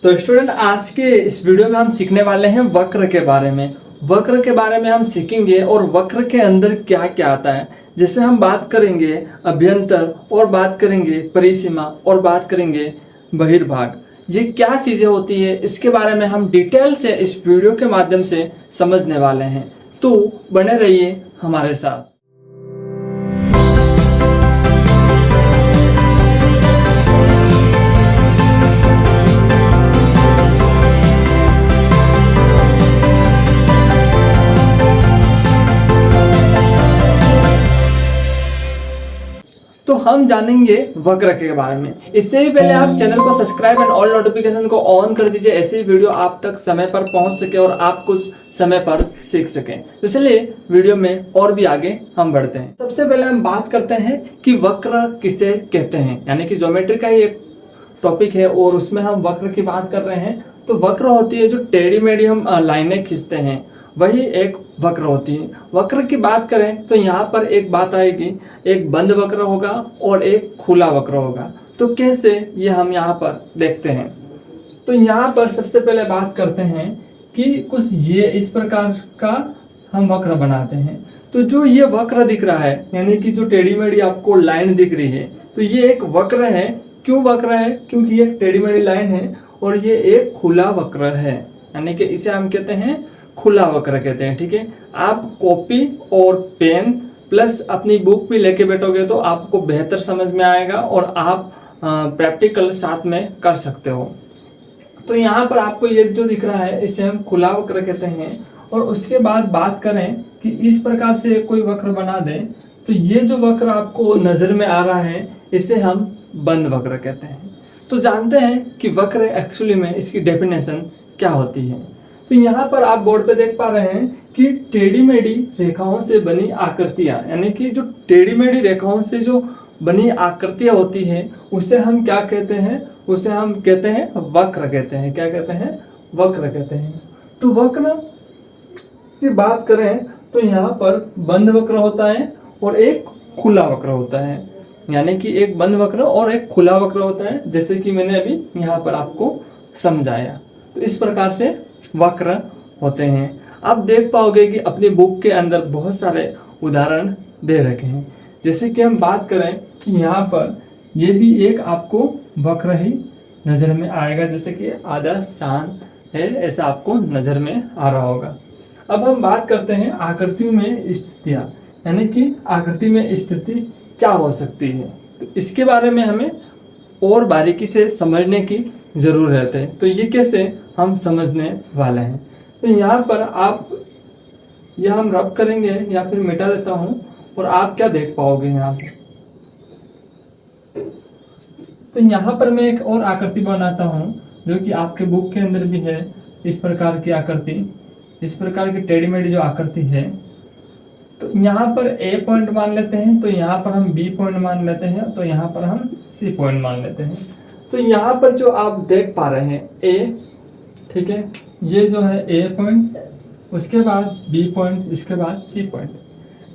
तो स्टूडेंट, आज के इस वीडियो में हम सीखने वाले हैं वक्र के बारे में। वक्र के बारे में हम सीखेंगे और वक्र के अंदर क्या क्या आता है। जैसे हम बात करेंगे अभ्यंतर और बात करेंगे परिसीमा और बात करेंगे बहिर्भाग। ये क्या चीज़ें होती है इसके बारे में हम डिटेल से इस वीडियो के माध्यम से समझने वाले हैं। तो बने रहिए हमारे साथ। तो हम जानेंगे वक्र के बारे में। इससे भी पहले आप चैनल को सब्सक्राइब एंड ऑल नोटिफिकेशन को ऑन कर दीजिए, ऐसे ही वीडियो आप तक समय पर पहुंच सके और आप कुछ समय पर सीख सकें। तो चलिए वीडियो में और भी आगे हम बढ़ते हैं। सबसे पहले हम बात करते हैं कि वक्र किसे कहते हैं, यानी कि ज्योमेट्री का ही एक टॉपिक है और उसमें हम वक्र की बात कर रहे हैं। तो वक्र होती है जो टेढ़ी मेढ़ी हम लाइनें खींचते हैं, वही एक वक्र होती है। वक्र की बात करें तो यहाँ पर एक बात आएगी, एक बंद वक्र होगा और एक खुला वक्र होगा। तो कैसे, ये हम यहाँ पर देखते हैं। तो यहाँ पर सबसे पहले बात करते हैं कि कुछ ये इस प्रकार का हम वक्र बनाते हैं। तो जो ये वक्र दिख रहा है, यानी कि जो टेढ़ी मेढ़ी आपको लाइन दिख रही है, तो ये एक वक्र है। क्यों वक्र है? क्योंकि ये टेढ़ी मेढ़ी लाइन है और ये एक खुला वक्र है, यानी कि इसे हम कहते हैं खुला वक्र कहते हैं। ठीक है, आप कॉपी और पेन प्लस अपनी बुक भी लेके बैठोगे तो आपको बेहतर समझ में आएगा और आप प्रैक्टिकल साथ में कर सकते हो। तो यहाँ पर आपको ये जो दिख रहा है इसे हम खुला वक्र कहते हैं। और उसके बाद बात करें कि इस प्रकार से कोई वक्र बना दें तो ये जो वक्र आपको नजर में आ रहा है इसे हम बंद वक्र कहते हैं। तो जानते हैं कि वक्र एक्चुअली में इसकी डेफिनेशन क्या होती है। तो यहाँ पर आप बोर्ड पे देख पा रहे हैं कि टेढ़ी मेढ़ी रेखाओं से बनी आकृतियां, यानी कि जो टेढ़ी मेढ़ी रेखाओं से जो बनी आकृतियां होती हैं उसे हम क्या कहते हैं? उसे हम कहते हैं वक्र कहते हैं। क्या कहते हैं? वक्र कहते हैं। तो वक्र की बात करें तो यहाँ पर बंद वक्र होता है और एक खुला वक्र होता है, यानी कि एक बंद वक्र और एक खुला वक्र होता है, जैसे कि मैंने अभी यहाँ पर आपको समझाया। तो इस प्रकार से वक्र होते हैं। आप देख पाओगे कि अपनी बुक के अंदर बहुत सारे उदाहरण दे रखे हैं। जैसे कि हम बात करें कि यहाँ पर ये भी एक आपको वक्र ही नज़र में आएगा, जैसे कि आधा शान है, ऐसा आपको नज़र में आ रहा होगा। अब हम बात करते हैं आकृतियों में स्थितियाँ, यानी कि आकृति में स्थिति क्या हो सकती है। तो इसके बारे में हमें और बारीकी से समझने की ज़रूरत है। तो ये कैसे हम समझने वाले हैं। तो यहाँ पर आप यह हम रब करेंगे या फिर मिटा देता हूँ और आप क्या देख पाओगे यहाँ पे। तो यहाँ पर मैं एक और आकृति बनाता हूँ जो कि आपके बुक के अंदर भी है। इस प्रकार की आकृति, इस प्रकार की टेढ़ी मेढ़ी जो आकृति है। तो यहाँ पर ए पॉइंट मान लेते हैं, तो यहाँ पर हम बी पॉइंट मान लेते हैं, तो यहाँ पर हम सी पॉइंट मान लेते हैं। तो यहाँ पर जो आप देख पा रहे हैं ए, ठीक है, ये जो है ए पॉइंट, उसके बाद बी पॉइंट, इसके बाद सी पॉइंट।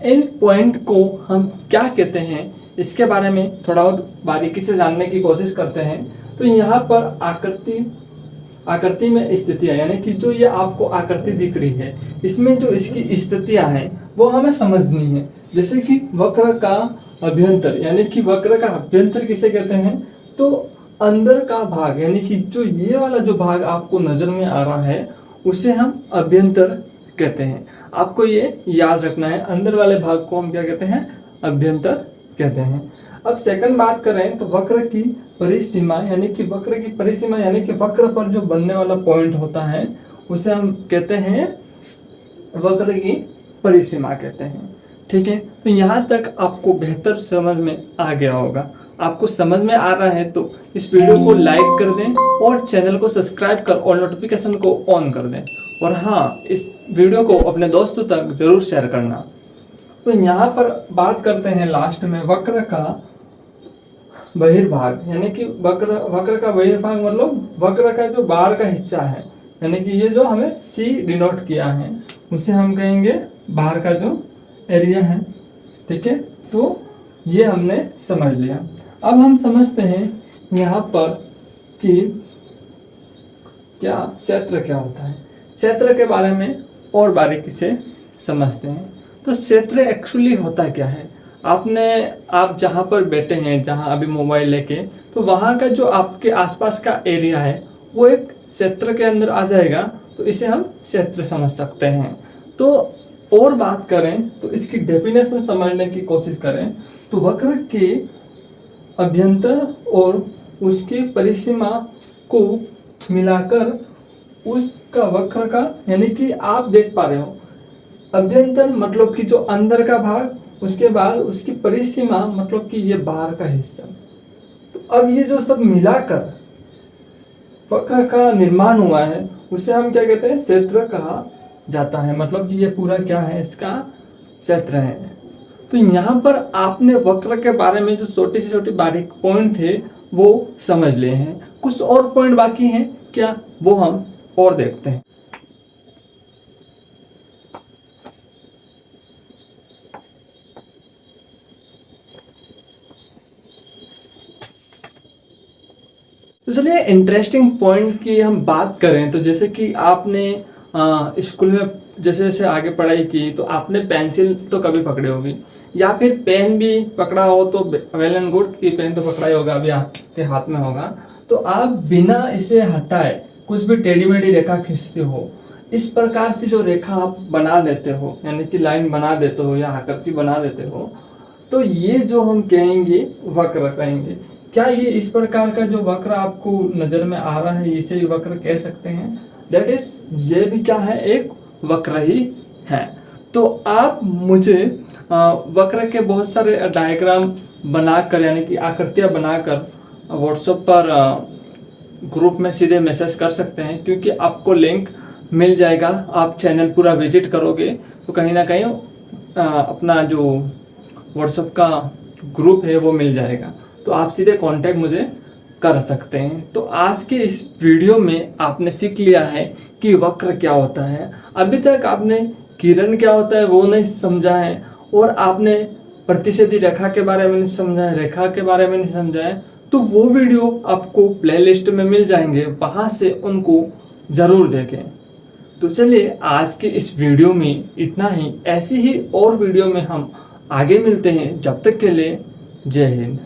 इन पॉइंट को हम क्या कहते हैं इसके बारे में थोड़ा और बारीकी से जानने की कोशिश करते हैं। तो यहाँ पर आकृति में स्थितियाँ, यानी कि जो ये आपको आकृति दिख रही है इसमें जो इसकी स्थितियाँ हैं वो हमें समझनी है। जैसे कि वक्र का अभ्यंतर, यानी कि वक्र का अभ्यंतर किसे कहते हैं? तो अंदर का भाग, यानी कि जो ये वाला जो भाग आपको नजर में आ रहा है उसे हम अभ्यंतर कहते हैं। आपको ये याद रखना है, अंदर वाले भाग को हम क्या कहते हैं? अभ्यंतर कहते हैं। अब सेकंड बात करें तो वक्र की परिसीमा, यानी कि वक्र की परिसीमा, यानी कि वक्र पर जो बनने वाला पॉइंट होता है उसे हम कहते हैं वक्र की परिसीमा कहते हैं। ठीक है, तो यहाँ तक आपको बेहतर समझ में आ गया होगा। आपको समझ में आ रहा है तो इस वीडियो को लाइक कर दें और चैनल को सब्सक्राइब कर और नोटिफिकेशन को ऑन कर दें। और हाँ, इस वीडियो को अपने दोस्तों तक जरूर शेयर करना। तो यहाँ पर बात करते हैं लास्ट में वक्र का बहिर्भाग, यानी कि वक्र का बहिर्भाग मतलब वक्र का जो बाहर का हिस्सा है, यानी कि ये जो हमें सी डिनोट किया है उसे हम कहेंगे बाहर का जो एरिया है। ठीक है, तो ये हमने समझ लिया। अब हम समझते हैं यहाँ पर कि क्या क्षेत्र क्या होता है, क्षेत्र के बारे में और बारीकी से समझते हैं। तो क्षेत्र एक्चुअली होता क्या है, आप जहाँ पर बैठे हैं, जहाँ अभी मोबाइल लेके, तो वहाँ का जो आपके आसपास का एरिया है वो एक क्षेत्र के अंदर आ जाएगा, तो इसे हम क्षेत्र समझ सकते हैं। तो और बात करें तो इसकी डेफिनेशन समझने की कोशिश करें तो वक्र के अभ्यंतर और उसकी परिसीमा को मिलाकर उसका वक्र का, यानी कि आप देख पा रहे हो अभ्यंतर मतलब कि जो अंदर का भाग, उसके बाद उसकी परिसीमा मतलब कि ये बाहर का हिस्सा। तो अब ये जो सब मिलाकर वक्र का निर्माण हुआ है उसे हम क्या कहते हैं, क्षेत्र कहा जाता है। मतलब कि ये पूरा क्या है, इसका क्षेत्र है। तो यहाँ पर आपने वक्र के बारे में जो छोटी से छोटी बारीक पॉइंट थे वो समझ लिए हैं। कुछ और पॉइंट बाकी हैं क्या, वो हम और देखते हैं। तो चलिए इंटरेस्टिंग पॉइंट की हम बात करें तो जैसे कि आपने स्कूल में जैसे जैसे आगे पढ़ाई की तो आपने पेंसिल तो कभी पकड़ी होगी, या फिर पेन भी पकड़ा हो तो वेल एंड गुड कि पेन तो पकड़ा ही होगा, अभी आपके हाथ में होगा। तो आप बिना इसे हटाए कुछ भी टेढ़ी मेढ़ी रेखा खींचते हो, इस प्रकार से जो रेखा आप बना देते हो, यानी कि लाइन बना देते हो या आकृति बना देते हो, तो ये जो हम कहेंगे वक्र कहेंगे। क्या ये इस प्रकार का जो वक्र आपको नजर में आ रहा है इसे वक्र कह सकते हैं? दैट इज, ये भी क्या है, एक वक्र ही है। तो आप मुझे वक्र के बहुत सारे डायग्राम बनाकर, यानी कि आकृतियां बनाकर व्हाट्सएप पर ग्रुप में सीधे मैसेज कर सकते हैं, क्योंकि आपको लिंक मिल जाएगा। आप चैनल पूरा विजिट करोगे तो कहीं ना कहीं अपना जो व्हाट्सएप का ग्रुप है वो मिल जाएगा, तो आप सीधे कांटेक्ट मुझे कर सकते हैं। तो आज के इस वीडियो में आपने सीख लिया है कि वक्र क्या होता है। अभी तक आपने किरण क्या होता है वो नहीं समझा है, और आपने प्रतिच्छेदी रेखा के बारे में नहीं समझा है, रेखा के बारे में नहीं समझा है, तो वो वीडियो आपको प्लेलिस्ट में मिल जाएंगे, वहां से उनको जरूर देखें। तो चलिए आज के इस वीडियो में इतना ही। ऐसी ही और वीडियो में हम आगे मिलते हैं। जब तक के लिए जय हिंद।